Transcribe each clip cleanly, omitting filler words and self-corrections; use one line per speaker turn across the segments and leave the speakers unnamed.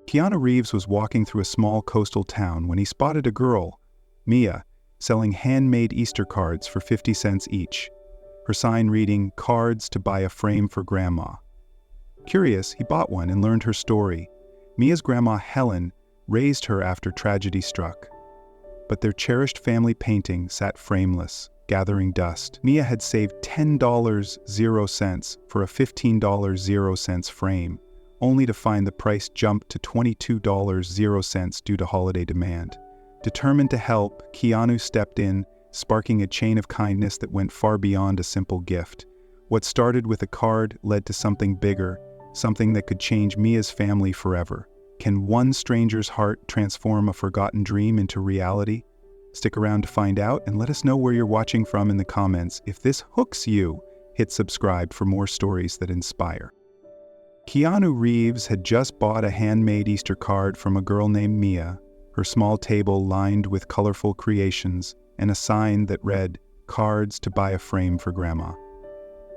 Keanu Reeves was walking through a small coastal town when he spotted a girl, Mia, selling handmade Easter cards for 50 cents each. Her sign reading, "Cards to buy a frame for Grandma." Curious, he bought one and learned her story. Mia's grandma, Helen, raised her after tragedy struck. But their cherished family painting sat frameless, gathering dust. Mia had saved $10.00 for a $15.00 frame, only to find the price jump to $22.00 due to holiday demand. Determined to help, Keanu stepped in, sparking a chain of kindness that went far beyond a simple gift. What started with a card led to something bigger, something that could change Mia's family forever. Can one stranger's heart transform a forgotten dream into reality? Stick around to find out, and let us know where you're watching from in the comments. If this hooks you, hit subscribe for more stories that inspire. Keanu Reeves had just bought a handmade Easter card from a girl named Mia, her small table lined with colorful creations, and a sign that read, "Cards to buy a frame for Grandma."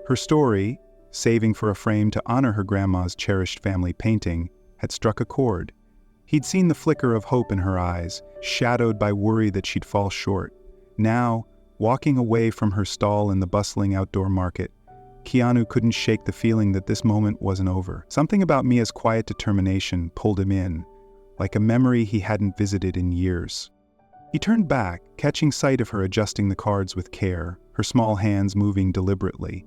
Her story, saving for a frame to honor her grandma's cherished family painting, had struck a chord. He'd seen the flicker of hope in her eyes, shadowed by worry that she'd fall short. Now, walking away from her stall in the bustling outdoor market, Keanu couldn't shake the feeling that this moment wasn't over. Something about Mia's quiet determination pulled him in, like a memory he hadn't visited in years. He turned back, catching sight of her adjusting the cards with care, her small hands moving deliberately.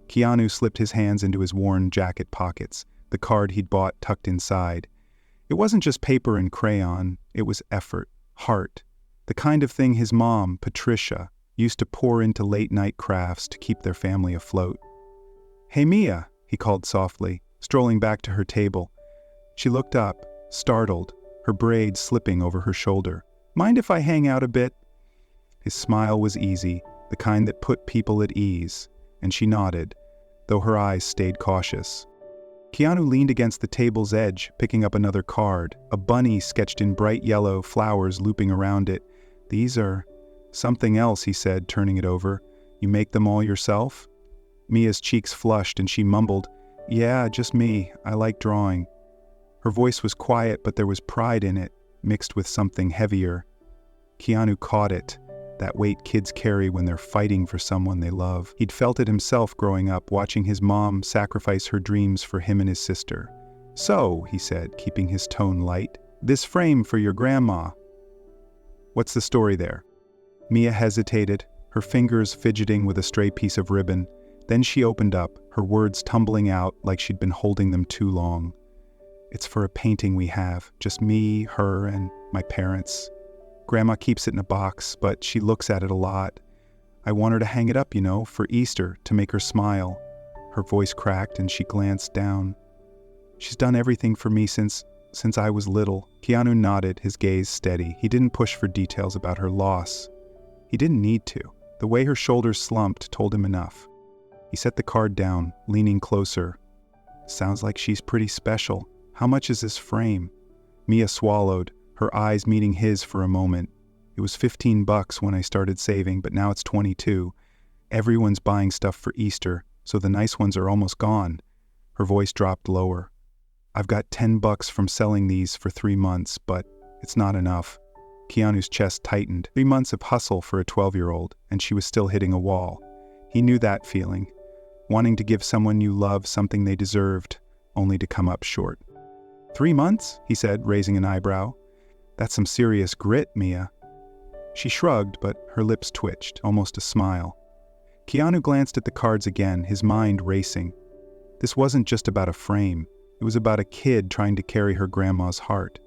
Keanu slipped his hands into his worn jacket pockets, the card he'd bought tucked inside. It wasn't just paper and crayon, it was effort, heart, the kind of thing his mom, Patricia, used to pour into late-night crafts to keep their family afloat. "Hey Mia," he called softly, strolling back to her table. She looked up, startled, her braids slipping over her shoulder. "Mind if I hang out a bit?" His smile was easy, the kind that put people at ease, and she nodded, though her eyes stayed cautious. Keanu leaned against the table's edge, picking up another card, a bunny sketched in bright yellow, flowers looping around it. "These are something else," he said, turning it over. "You make them all yourself?" Mia's cheeks flushed and she mumbled, "Yeah, just me. I like drawing." Her voice was quiet, but there was pride in it, mixed with something heavier. Keanu caught it, that weight kids carry when they're fighting for someone they love. He'd felt it himself growing up, watching his mom sacrifice her dreams for him and his sister. "So," he said, keeping his tone light, "this frame for your grandma. What's the story there?" Mia hesitated, her fingers fidgeting with a stray piece of ribbon. Then she opened up, her words tumbling out like she'd been holding them too long. "It's for a painting we have, just me, her, and my parents. Grandma keeps it in a box, but she looks at it a lot. I want her to hang it up, for Easter, to make her smile." Her voice cracked and she glanced down. "She's done everything for me since I was little." Keanu nodded, his gaze steady. He didn't push for details about her loss. He didn't need to. The way her shoulders slumped told him enough. He set the card down, leaning closer. "Sounds like she's pretty special. How much is this frame?" Mia swallowed, her eyes meeting his for a moment. "It was $15 when I started saving, but now it's $22. Everyone's buying stuff for Easter, so the nice ones are almost gone." Her voice dropped lower. "I've got $10 from selling these for 3 months, but it's not enough." Keanu's chest tightened. 3 months of hustle for a 12-year-old, and she was still hitting a wall. He knew that feeling, wanting to give someone you love something they deserved, only to come up short. 3 months? He said, raising an eyebrow. "That's some serious grit, Mia." She shrugged, but her lips twitched, almost a smile. Keanu glanced at the cards again, his mind racing. This wasn't just about a frame. It was about a kid trying to carry her grandma's heart,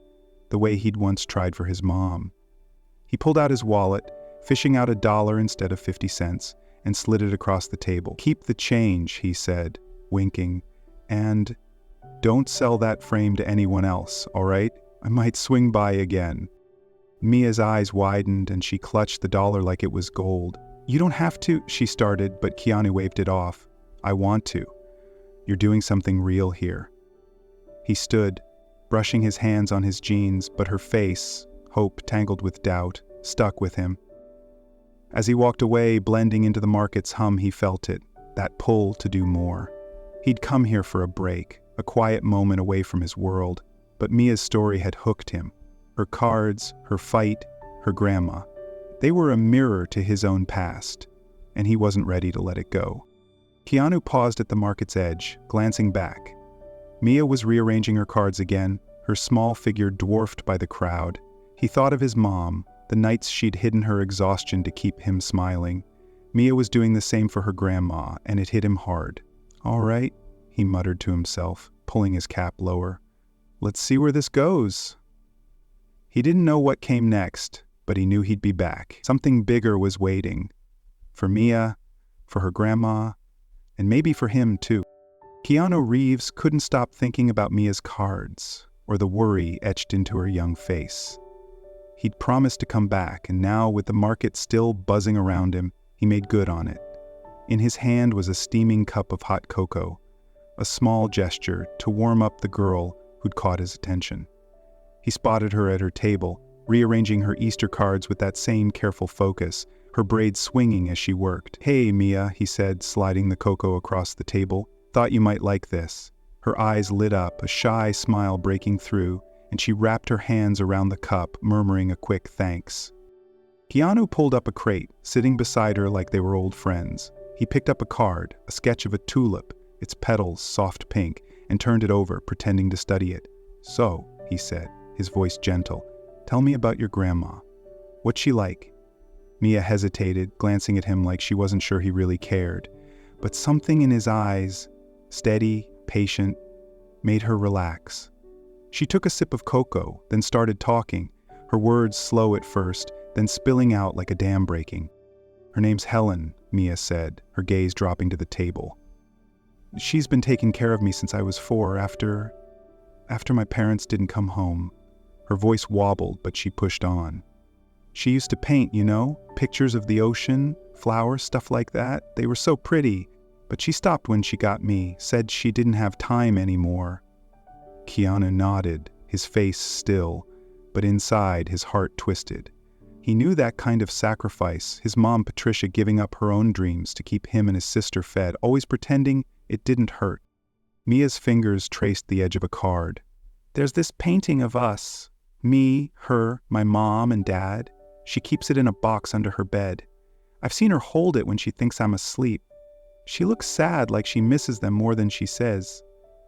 the way he'd once tried for his mom. He pulled out his wallet, fishing out $1 instead of 50 cents, and slid it across the table. "Keep the change," he said, winking, "and don't sell that frame to anyone else, all right? I might swing by again." Mia's eyes widened and she clutched the dollar like it was gold. "You don't have to," she started, but Keanu waved it off. "I want to. You're doing something real here." He stood, brushing his hands on his jeans, but her face, hope tangled with doubt, stuck with him. As he walked away, blending into the market's hum, he felt it, that pull to do more. He'd come here for a break, a quiet moment away from his world, But Mia's story had hooked him. Her cards, her fight, her grandma. They were a mirror to his own past, and he wasn't ready to let it go. Keanu paused at the market's edge, glancing back. Mia was rearranging her cards again, her small figure dwarfed by the crowd. He thought of his mom, the nights she'd hidden her exhaustion to keep him smiling. Mia was doing the same for her grandma, and it hit him hard. "All right," he muttered to himself, pulling his cap lower. "Let's see where this goes." He didn't know what came next, but he knew he'd be back. Something bigger was waiting. For Mia, for her grandma, and maybe for him too. Keanu Reeves couldn't stop thinking about Mia's cards, or the worry etched into her young face. He'd promised to come back, and now, with the market still buzzing around him, he made good on it. In his hand was a steaming cup of hot cocoa, a small gesture to warm up the girl who'd caught his attention. He spotted her at her table, rearranging her Easter cards with that same careful focus, her braids swinging as she worked. "Hey, Mia," he said, sliding the cocoa across the table. "Thought you might like this." Her eyes lit up, a shy smile breaking through, and she wrapped her hands around the cup, murmuring a quick thanks. Keanu pulled up a crate, sitting beside her like they were old friends. He picked up a card, a sketch of a tulip, its petals soft pink, and turned it over, pretending to study it. "So," he said, his voice gentle, "tell me about your grandma. What's she like?" Mia hesitated, glancing at him like she wasn't sure he really cared. But something in his eyes, steady, patient, made her relax. She took a sip of cocoa, then started talking, her words slow at first, then spilling out like a dam breaking. "Her name's Helen," Mia said, her gaze dropping to the table. "She's been taking care of me since I was 4, after my parents didn't come home." Her voice wobbled, but she pushed on. "She used to paint, pictures of the ocean, flowers, stuff like that. They were so pretty, but she stopped when she got me, said she didn't have time anymore." Keanu nodded, his face still, but inside his heart twisted. He knew that kind of sacrifice, his mom Patricia giving up her own dreams to keep him and his sister fed, always pretending it didn't hurt. Mia's fingers traced the edge of a card. "There's this painting of us. Me, her, my mom and dad. She keeps it in a box under her bed. I've seen her hold it when she thinks I'm asleep. She looks sad, like she misses them more than she says."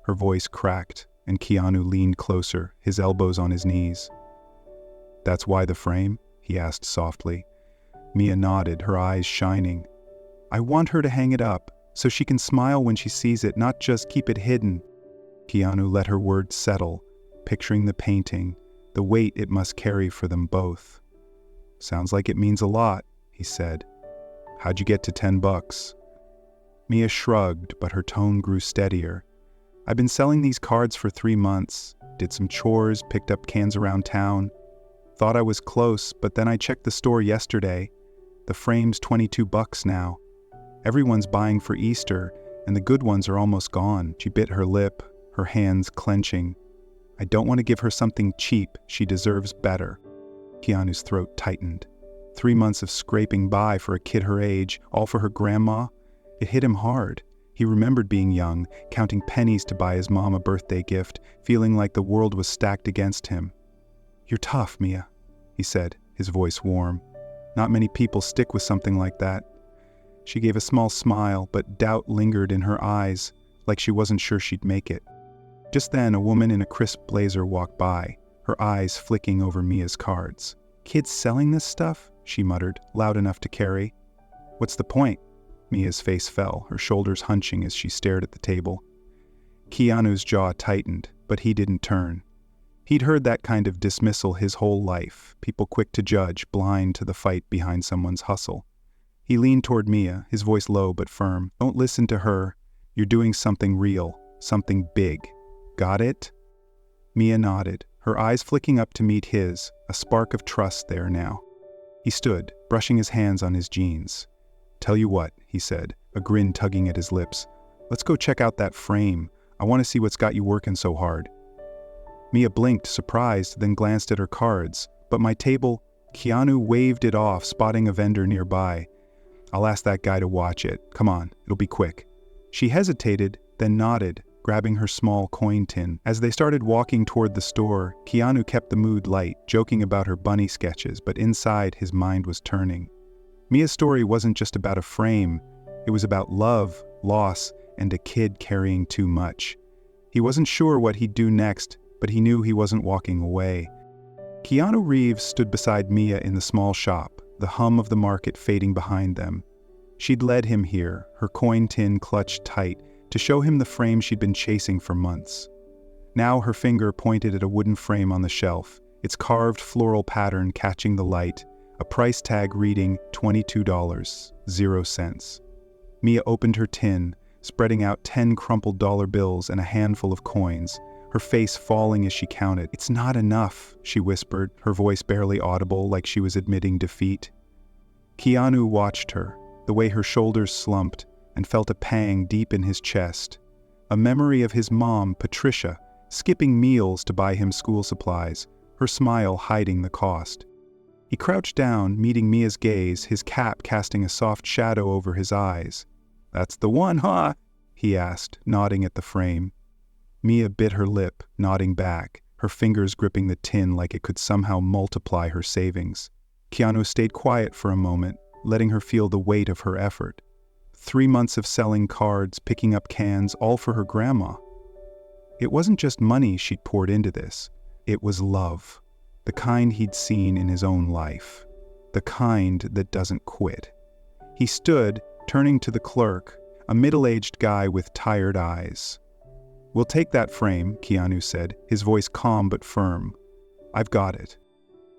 Her voice cracked, and Keanu leaned closer, his elbows on his knees. "That's why the frame?" he asked softly. Mia nodded, her eyes shining. "I want her to hang it up, so she can smile when she sees it, not just keep it hidden." Keanu let her words settle, picturing the painting, the weight it must carry for them both. "Sounds like it means a lot," he said. "How'd you get to $10? Mia shrugged, but her tone grew steadier. "I've been selling these cards for 3 months, did some chores, picked up cans around town. Thought I was close, but then I checked the store yesterday. The frame's $22 now. Everyone's buying for Easter, and the good ones are almost gone." She bit her lip, her hands clenching. "I don't want to give her something cheap. She deserves better." Keanu's throat tightened. 3 months of scraping by for a kid her age, all for her grandma. It hit him hard. He remembered being young, counting pennies to buy his mom a birthday gift, feeling like the world was stacked against him. "You're tough, Mia," he said, his voice warm. "Not many people stick with something like that." She gave a small smile, but doubt lingered in her eyes, like she wasn't sure she'd make it. Just then, a woman in a crisp blazer walked by, her eyes flicking over Mia's cards. "Kids selling this stuff?" she muttered, loud enough to carry. "What's the point?" Mia's face fell, her shoulders hunching as she stared at the table. Keanu's jaw tightened, but he didn't turn. He'd heard that kind of dismissal his whole life, people quick to judge, blind to the fight behind someone's hustle. He leaned toward Mia, his voice low but firm. "Don't listen to her. You're doing something real, something big. Got it?" Mia nodded, her eyes flicking up to meet his, a spark of trust there now. He stood, brushing his hands on his jeans. "Tell you what," he said, a grin tugging at his lips. "Let's go check out that frame. I want to see what's got you working so hard." Mia blinked, surprised, then glanced at her cards. "But my table—" Keanu waved it off, spotting a vendor nearby. "I'll ask that guy to watch it. Come on, it'll be quick." She hesitated, then nodded, grabbing her small coin tin. As they started walking toward the store, Keanu kept the mood light, joking about her bunny sketches, but inside his mind was turning. Mia's story wasn't just about a frame, it was about love, loss, and a kid carrying too much. He wasn't sure what he'd do next, but he knew he wasn't walking away. Keanu Reeves stood beside Mia in the small shop, the hum of the market fading behind them. She'd led him here, her coin tin clutched tight, to show him the frame she'd been chasing for months. Now her finger pointed at a wooden frame on the shelf, its carved floral pattern catching the light, a price tag reading $22.00. Mia opened her tin, spreading out 10 crumpled dollar bills and a handful of coins, her face falling as she counted. "It's not enough," she whispered, her voice barely audible, like she was admitting defeat. Keanu watched her, the way her shoulders slumped, and felt a pang deep in his chest. A memory of his mom, Patricia, skipping meals to buy him school supplies, her smile hiding the cost. He crouched down, meeting Mia's gaze, his cap casting a soft shadow over his eyes. "That's the one, huh?" he asked, nodding at the frame. Mia bit her lip, nodding back, her fingers gripping the tin like it could somehow multiply her savings. Keanu stayed quiet for a moment, letting her feel the weight of her effort. 3 months of selling cards, picking up cans, all for her grandma. It wasn't just money she'd poured into this. It was love. The kind he'd seen in his own life. The kind that doesn't quit. He stood, turning to the clerk, a middle-aged guy with tired eyes. "We'll take that frame," Keanu said, his voice calm but firm. "I've got it."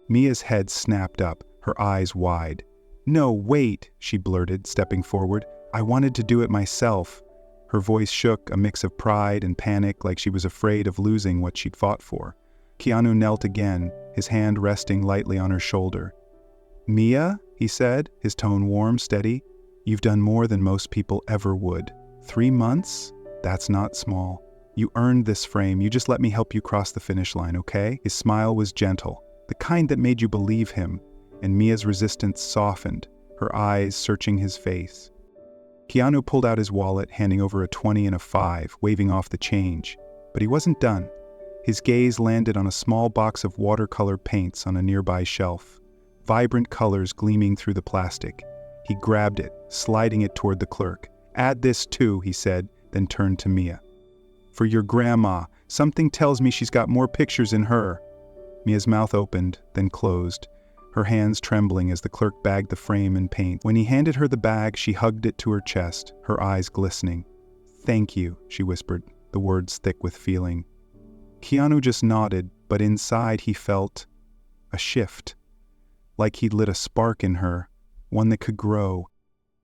Mia's head snapped up, her eyes wide. "No, wait," she blurted, stepping forward. "I wanted to do it myself." Her voice shook, a mix of pride and panic, like she was afraid of losing what she'd fought for. Keanu knelt again, his hand resting lightly on her shoulder. "Mia," he said, his tone warm, steady, "you've done more than most people ever would. 3 months? That's not small. You earned this frame, you just let me help you cross the finish line, okay?" His smile was gentle, the kind that made you believe him, and Mia's resistance softened, her eyes searching his face. Keanu pulled out his wallet, handing over a 20 and a 5, waving off the change. But he wasn't done. His gaze landed on a small box of watercolor paints on a nearby shelf, vibrant colors gleaming through the plastic. He grabbed it, sliding it toward the clerk. "Add this too," he said, then turned to Mia. "For your grandma. Something tells me she's got more pictures in her." Mia's mouth opened, then closed, her hands trembling as the clerk bagged the frame and paint. When he handed her the bag, she hugged it to her chest, her eyes glistening. "Thank you," she whispered, the words thick with feeling. Keanu just nodded, but inside he felt a shift, like he'd lit a spark in her, one that could grow.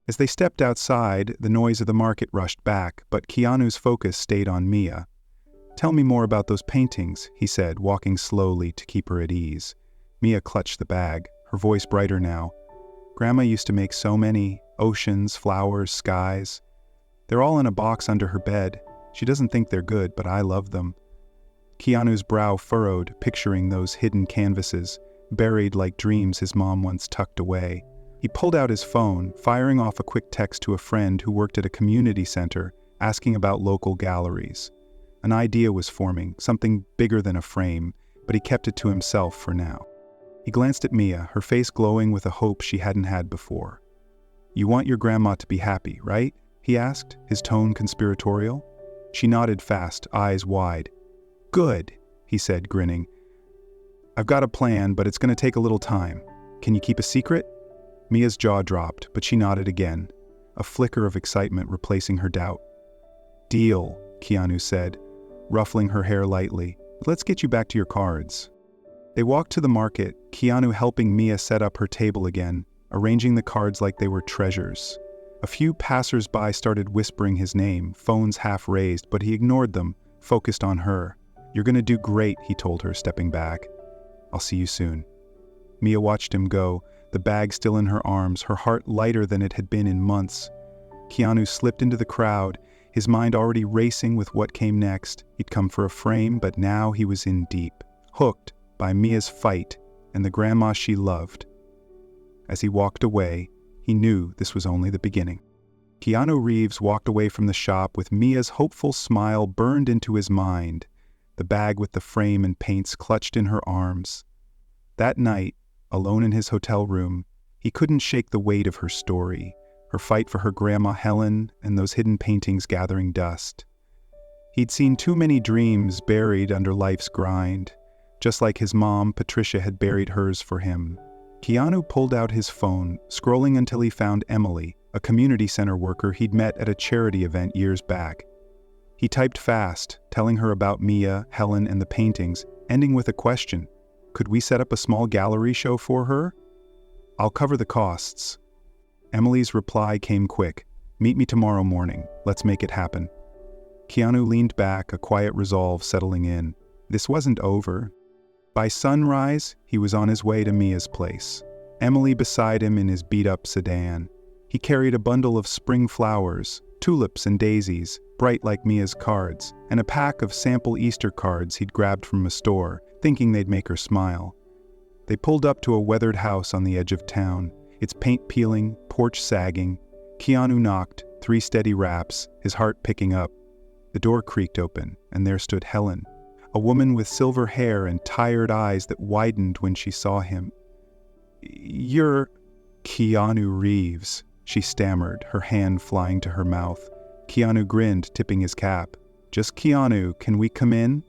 As they stepped outside, the noise of the market rushed back, but Keanu's focus stayed on Mia. "Tell me more about those paintings," he said, walking slowly to keep her at ease. Mia clutched the bag, her voice brighter now. "Grandma used to make so many, oceans, flowers, skies. They're all in a box under her bed. She doesn't think they're good, but I love them." Keanu's brow furrowed, picturing those hidden canvases, buried like dreams his mom once tucked away. He pulled out his phone, firing off a quick text to a friend who worked at a community center, asking about local galleries. An idea was forming, something bigger than a frame, but he kept it to himself for now. He glanced at Mia, her face glowing with a hope she hadn't had before. "You want your grandma to be happy, right?" he asked, his tone conspiratorial. She nodded fast, eyes wide. "Good," he said, grinning. "I've got a plan, but it's going to take a little time. Can you keep a secret?" Mia's jaw dropped, but she nodded again, a flicker of excitement replacing her doubt. "Deal," Keanu said, ruffling her hair lightly. "Let's get you back to your cards." They walked to the market, Keanu helping Mia set up her table again, arranging the cards like they were treasures. A few passers-by started whispering his name, phones half raised, but he ignored them, focused on her. "You're gonna do great," he told her, stepping back. "I'll see you soon." Mia watched him go, the bag still in her arms, her heart lighter than it had been in months. Keanu slipped into the crowd, his mind already racing with what came next. He'd come for a frame, but now he was in deep, hooked by Mia's fight and the grandma she loved. As he walked away, he knew this was only the beginning. Keanu Reeves walked away from the shop with Mia's hopeful smile burned into his mind, the bag with the frame and paints clutched in her arms. That night, alone in his hotel room, he couldn't shake the weight of her story, her fight for her grandma Helen, and those hidden paintings gathering dust. He'd seen too many dreams buried under life's grind, just like his mom, Patricia, had buried hers for him. Keanu pulled out his phone, scrolling until he found Emily, a community center worker he'd met at a charity event years back. He typed fast, telling her about Mia, Helen, and the paintings, ending with a question. Could we set up a small gallery show for her? I'll cover the costs. Emily's reply came quick. Meet me tomorrow morning. Let's make it happen. Keanu leaned back, a quiet resolve settling in. This wasn't over. By sunrise, he was on his way to Mia's place. Emily beside him in his beat-up sedan. He carried a bundle of spring flowers, tulips and daisies, bright like Mia's cards, and a pack of sample Easter cards he'd grabbed from a store, thinking they'd make her smile. They pulled up to a weathered house on the edge of town, its paint peeling, porch sagging. Keanu knocked, 3 steady raps, his heart picking up. The door creaked open, and there stood Helen, a woman with silver hair and tired eyes that widened when she saw him. "You're Keanu Reeves," she stammered, her hand flying to her mouth. Keanu grinned, tipping his cap. "Just Keanu, can we come in?"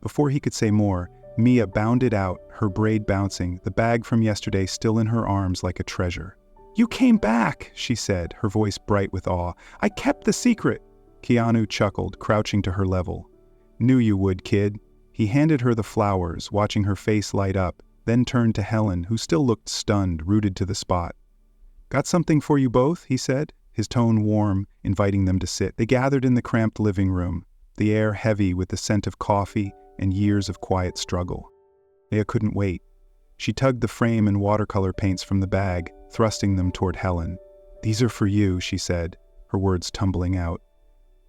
Before he could say more, Mia bounded out, her braid bouncing, the bag from yesterday still in her arms like a treasure. "You came back," she said, her voice bright with awe. "I kept the secret." Keanu chuckled, crouching to her level. "Knew you would, kid." He handed her the flowers, watching her face light up, then turned to Helen, who still looked stunned, rooted to the spot. "Got something for you both," he said, his tone warm, inviting them to sit. They gathered in the cramped living room, the air heavy with the scent of coffee and years of quiet struggle. Mia couldn't wait. She tugged the frame and watercolor paints from the bag, thrusting them toward Helen. "These are for you," she said, her words tumbling out.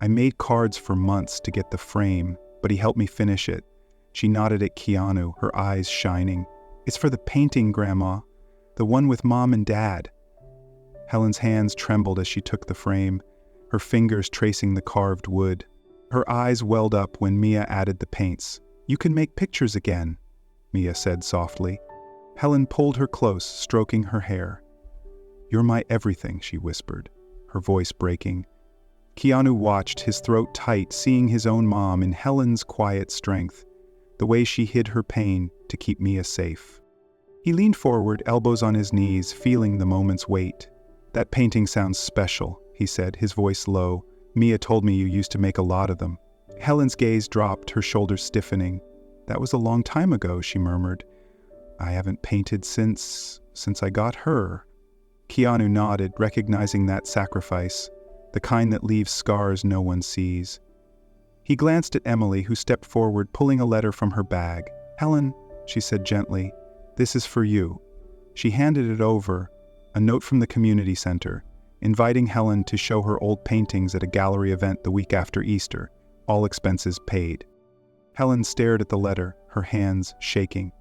"I made cards for months to get the frame, but he helped me finish it." She nodded at Keanu, her eyes shining. "It's for the painting, Grandma. The one with Mom and Dad." Helen's hands trembled as she took the frame, her fingers tracing the carved wood. Her eyes welled up when Mia added the paints. "You can make pictures again," Mia said softly. Helen pulled her close, stroking her hair. "You're my everything," she whispered, her voice breaking. Keanu watched, his throat tight, seeing his own mom in Helen's quiet strength, the way she hid her pain to keep Mia safe. He leaned forward, elbows on his knees, feeling the moment's weight. "That painting sounds special," he said, his voice low. "Mia told me you used to make a lot of them." Helen's gaze dropped, her shoulders stiffening. "That was a long time ago," she murmured. "I haven't painted since I got her." Keanu nodded, recognizing that sacrifice, the kind that leaves scars no one sees. He glanced at Emily, who stepped forward, pulling a letter from her bag. "Helen," she said gently, "this is for you." She handed it over, a note from the community center, inviting Helen to show her old paintings at a gallery event the week after Easter, all expenses paid. Helen stared at the letter, her hands shaking.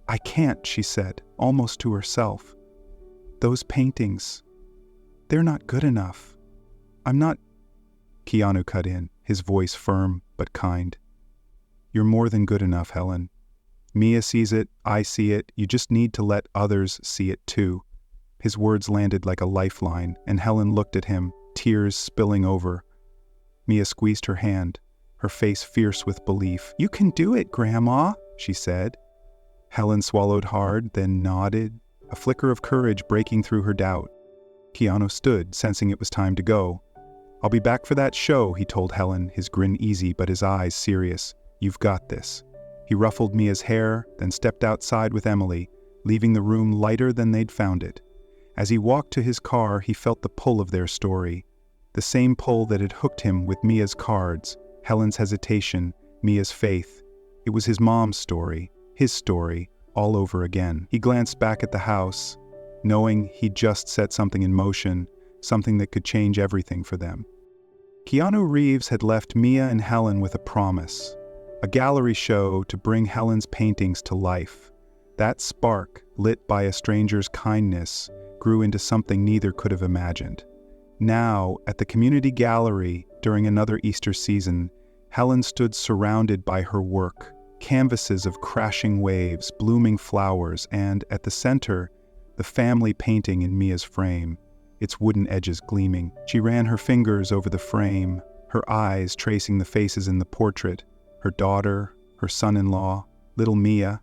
"I can't," she said, almost to herself. "Those paintings, they're not good enough. I'm not—" Keanu cut in, his voice firm but kind. "You're more than good enough, Helen. Mia sees it, I see it, you just need to let others see it too." His words landed like a lifeline, and Helen looked at him, tears spilling over. Mia squeezed her hand, her face fierce with belief. "You can do it, Grandma," she said. Helen swallowed hard, then nodded, a flicker of courage breaking through her doubt. Keanu stood, sensing it was time to go. "I'll be back for that show," he told Helen, his grin easy but his eyes serious. "You've got this." He ruffled Mia's hair, then stepped outside with Emily, leaving the room lighter than they'd found it. As he walked to his car, he felt the pull of their story. The same pull that had hooked him with Mia's cards, Helen's hesitation, Mia's faith. It was his mom's story, his story, all over again. He glanced back at the house, knowing he'd just set something in motion, something that could change everything for them. Keanu Reeves had left Mia and Helen with a promise, a gallery show to bring Helen's paintings to life. That spark, lit by a stranger's kindness, grew into something neither could have imagined. Now, at the community gallery during another Easter season, Helen stood surrounded by her work, canvases of crashing waves, blooming flowers, and, at the center, the family painting in Mia's frame, its wooden edges gleaming. She ran her fingers over the frame, her eyes tracing the faces in the portrait, her daughter, her son-in-law, little Mia.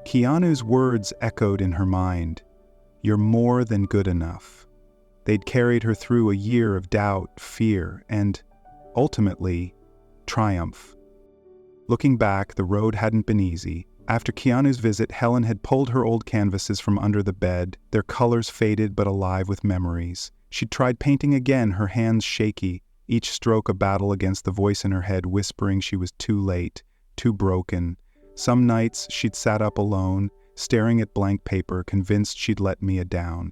Keanu's words echoed in her mind. "You're more than good enough." They'd carried her through a year of doubt, fear, and, ultimately, triumph. Looking back, the road hadn't been easy. After Keanu's visit, Helen had pulled her old canvases from under the bed, their colors faded but alive with memories. She'd tried painting again, her hands shaky, each stroke a battle against the voice in her head whispering she was too late, too broken. Some nights she'd sat up alone, staring at blank paper, convinced she'd let Mia down.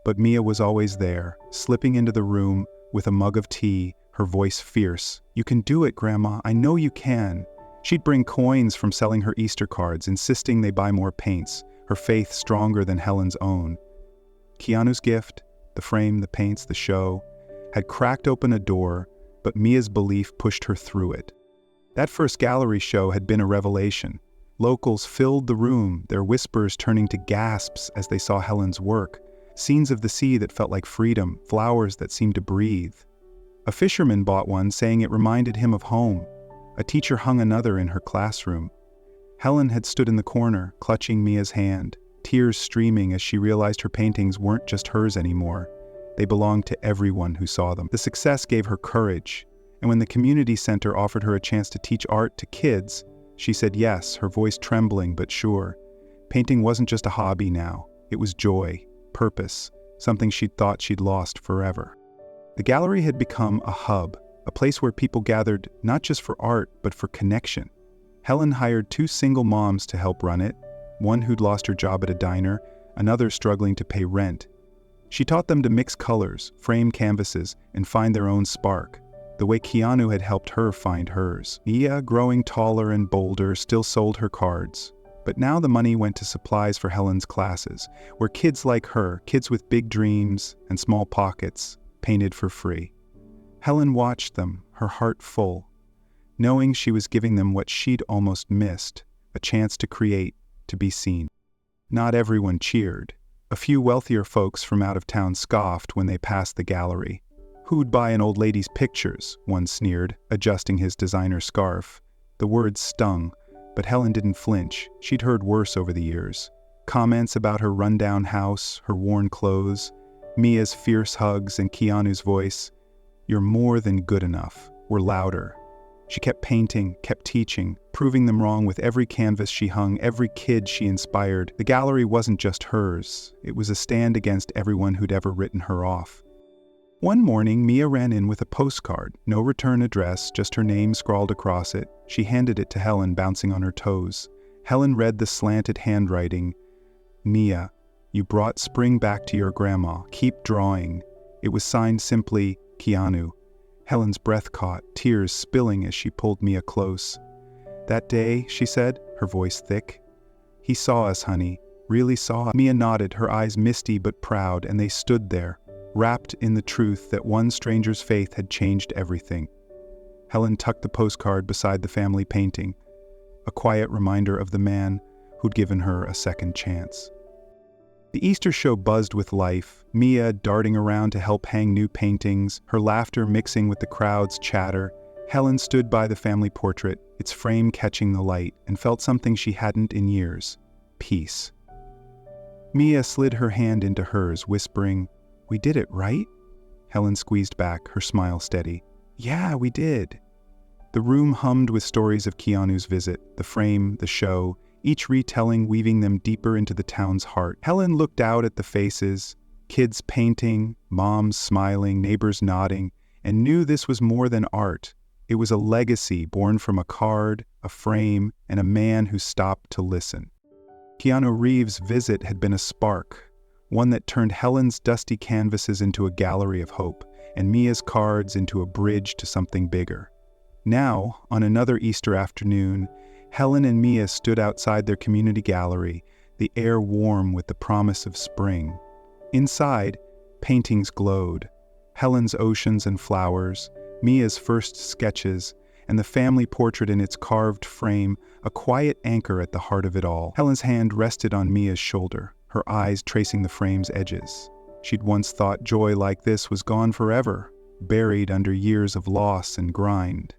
But Mia was always there, slipping into the room with a mug of tea, her voice fierce. "You can do it, Grandma, I know you can." She'd bring coins from selling her Easter cards, insisting they buy more paints, her faith stronger than Helen's own. Keanu's gift, the frame, the paints, the show, had cracked open a door, but Mia's belief pushed her through it. That first gallery show had been a revelation. Locals filled the room, their whispers turning to gasps as they saw Helen's work. Scenes of the sea that felt like freedom, flowers that seemed to breathe. A fisherman bought one, saying it reminded him of home. A teacher hung another in her classroom. Helen had stood in the corner, clutching Mia's hand, tears streaming as she realized her paintings weren't just hers anymore. They belonged to everyone who saw them. The success gave her courage, and when the community center offered her a chance to teach art to kids, she said yes, her voice trembling but sure. Painting wasn't just a hobby now. It was joy, purpose, something she'd thought she'd lost forever. The gallery had become a hub, a place where people gathered not just for art, but for connection. Helen hired 2 single moms to help run it, one who'd lost her job at a diner, another struggling to pay rent. She taught them to mix colors, frame canvases, and find their own spark, the way Keanu had helped her find hers. Mia, growing taller and bolder, still sold her cards. But now the money went to supplies for Helen's classes, where kids like her, kids with big dreams and small pockets, painted for free. Helen watched them, her heart full, knowing she was giving them what she'd almost missed, a chance to create, to be seen. Not everyone cheered. A few wealthier folks from out of town scoffed when they passed the gallery. "Who'd buy an old lady's pictures?" one sneered, adjusting his designer scarf. The words stung, but Helen didn't flinch. She'd heard worse over the years. Comments about her rundown house, her worn clothes, Mia's fierce hugs, and Keanu's voice. "You're more than good enough," were louder. She kept painting, kept teaching, proving them wrong with every canvas she hung, every kid she inspired. The gallery wasn't just hers. It was a stand against everyone who'd ever written her off. One morning, Mia ran in with a postcard, no return address, just her name scrawled across it. She handed it to Helen, bouncing on her toes. Helen read the slanted handwriting. "Mia, you brought spring back to your grandma. Keep drawing." It was signed simply, Keanu. Helen's breath caught, tears spilling as she pulled Mia close. "That day," she said, her voice thick. "He saw us, honey. Really saw us." Mia nodded, her eyes misty but proud, and they stood there, wrapped in the truth that one stranger's faith had changed everything. Helen tucked the postcard beside the family painting, a quiet reminder of the man who'd given her a second chance. The Easter show buzzed with life, Mia darting around to help hang new paintings, her laughter mixing with the crowd's chatter. Helen stood by the family portrait, its frame catching the light, and felt something she hadn't in years: peace. Mia slid her hand into hers, whispering, "We did it, right?" Helen squeezed back, her smile steady. "Yeah, we did." The room hummed with stories of Keanu's visit, the frame, the show, each retelling weaving them deeper into the town's heart. Helen looked out at the faces, kids painting, moms smiling, neighbors nodding, and knew this was more than art. It was a legacy born from a card, a frame, and a man who stopped to listen. Keanu Reeves' visit had been a spark, one that turned Helen's dusty canvases into a gallery of hope, and Mia's cards into a bridge to something bigger. Now, on another Easter afternoon, Helen and Mia stood outside their community gallery, the air warm with the promise of spring. Inside, paintings glowed. Helen's oceans and flowers, Mia's first sketches, and the family portrait in its carved frame, a quiet anchor at the heart of it all. Helen's hand rested on Mia's shoulder, her eyes tracing the frame's edges. She'd once thought joy like this was gone forever, buried under years of loss and grind.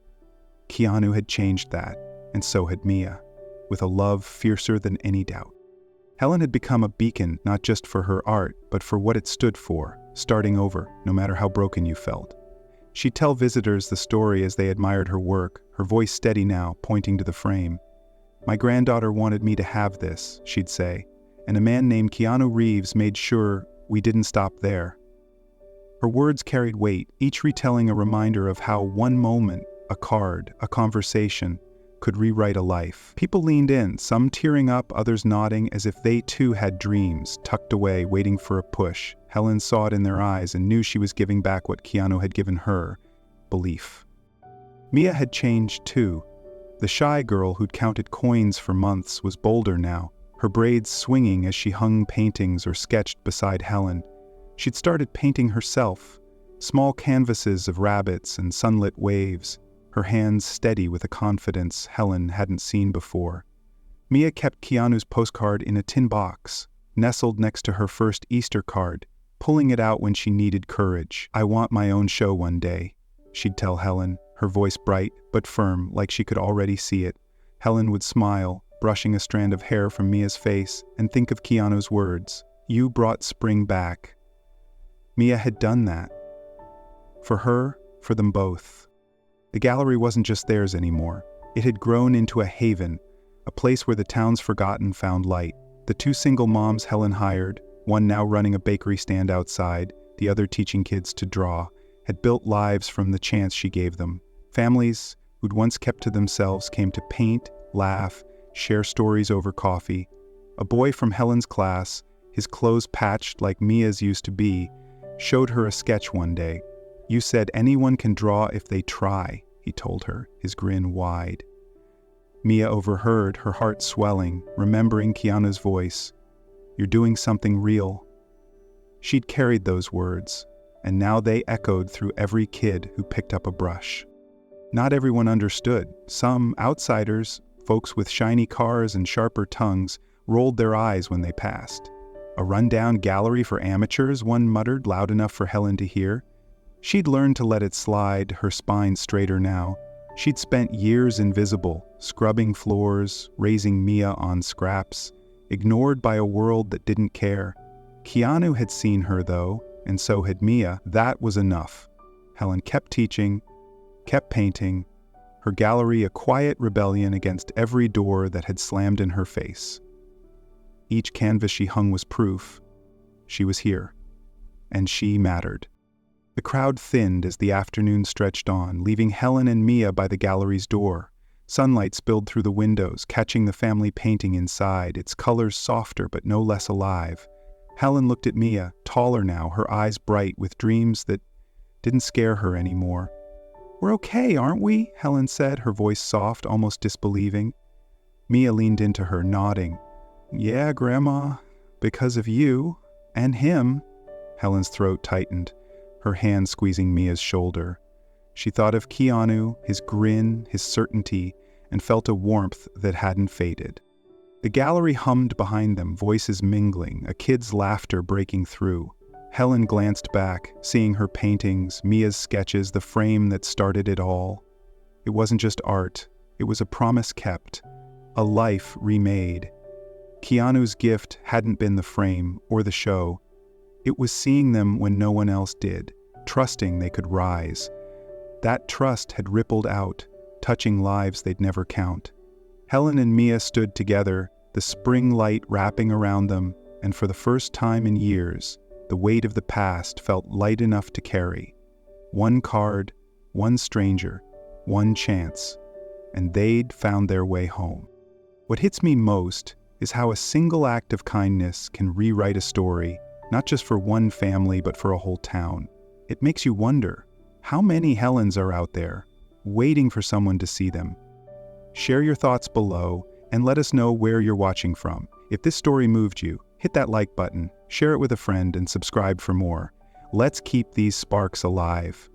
Keanu had changed that, and so had Mia, with a love fiercer than any doubt. Helen had become a beacon not just for her art, but for what it stood for, starting over, no matter how broken you felt. She'd tell visitors the story as they admired her work, her voice steady now, pointing to the frame. "My granddaughter wanted me to have this," she'd say, "and a man named Keanu Reeves made sure we didn't stop there." Her words carried weight, each retelling a reminder of how one moment, a card, a conversation, could rewrite a life. People leaned in, some tearing up, others nodding as if they too had dreams, tucked away, waiting for a push. Helen saw it in their eyes and knew she was giving back what Keanu had given her, belief. Mia had changed too. The shy girl who'd counted coins for months was bolder now, her braids swinging as she hung paintings or sketched beside Helen. She'd started painting herself, small canvases of rabbits and sunlit waves, her hands steady with a confidence Helen hadn't seen before. Mia kept Keanu's postcard in a tin box, nestled next to her first Easter card, pulling it out when she needed courage. "I want my own show one day," she'd tell Helen, her voice bright but firm, like she could already see it. Helen would smile, brushing a strand of hair from Mia's face, and think of Keanu's words, "You brought spring back." Mia had done that. For her, for them both. The gallery wasn't just theirs anymore. It had grown into a haven, a place where the town's forgotten found light. The two single moms Helen hired, one now running a bakery stand outside, the other teaching kids to draw, had built lives from the chance she gave them. Families who'd once kept to themselves came to paint, laugh, share stories over coffee. A boy from Helen's class, his clothes patched like Mia's used to be, showed her a sketch one day. "You said anyone can draw if they try," he told her, his grin wide. Mia overheard, her heart swelling, remembering Keanu's voice. "You're doing something real." She'd carried those words, and now they echoed through every kid who picked up a brush. Not everyone understood. Some outsiders, folks with shiny cars and sharper tongues, rolled their eyes when they passed. "A rundown gallery for amateurs," one muttered loud enough for Helen to hear. She'd learned to let it slide, her spine straighter now. She'd spent years invisible, scrubbing floors, raising Mia on scraps, ignored by a world that didn't care. Keanu had seen her though, and so had Mia. That was enough. Helen kept teaching, kept painting, her gallery a quiet rebellion against every door that had slammed in her face. Each canvas she hung was proof. She was here. And she mattered. The crowd thinned as the afternoon stretched on, leaving Helen and Mia by the gallery's door. Sunlight spilled through the windows, catching the family painting inside, its colors softer but no less alive. Helen looked at Mia, taller now, her eyes bright with dreams that didn't scare her anymore. "We're okay, aren't we?" Helen said, her voice soft, almost disbelieving. Mia leaned into her, nodding. "Yeah, Grandma, because of you and him." Helen's throat tightened, her hand squeezing Mia's shoulder. She thought of Keanu, his grin, his certainty, and felt a warmth that hadn't faded. The gallery hummed behind them, voices mingling, a kid's laughter breaking through. Helen glanced back, seeing her paintings, Mia's sketches, the frame that started it all. It wasn't just art, it was a promise kept, a life remade. Keanu's gift hadn't been the frame or the show. It was seeing them when no one else did, trusting they could rise. That trust had rippled out, touching lives they'd never count. Helen and Mia stood together, the spring light wrapping around them, and for the first time in years, the weight of the past felt light enough to carry. One card, one stranger, one chance, and they'd found their way home. What hits me most is how a single act of kindness can rewrite a story, not just for one family, but for a whole town. It makes you wonder, how many Helens are out there, waiting for someone to see them? Share your thoughts below, and let us know where you're watching from. If this story moved you, hit that like button, share it with a friend, and subscribe for more. Let's keep these sparks alive.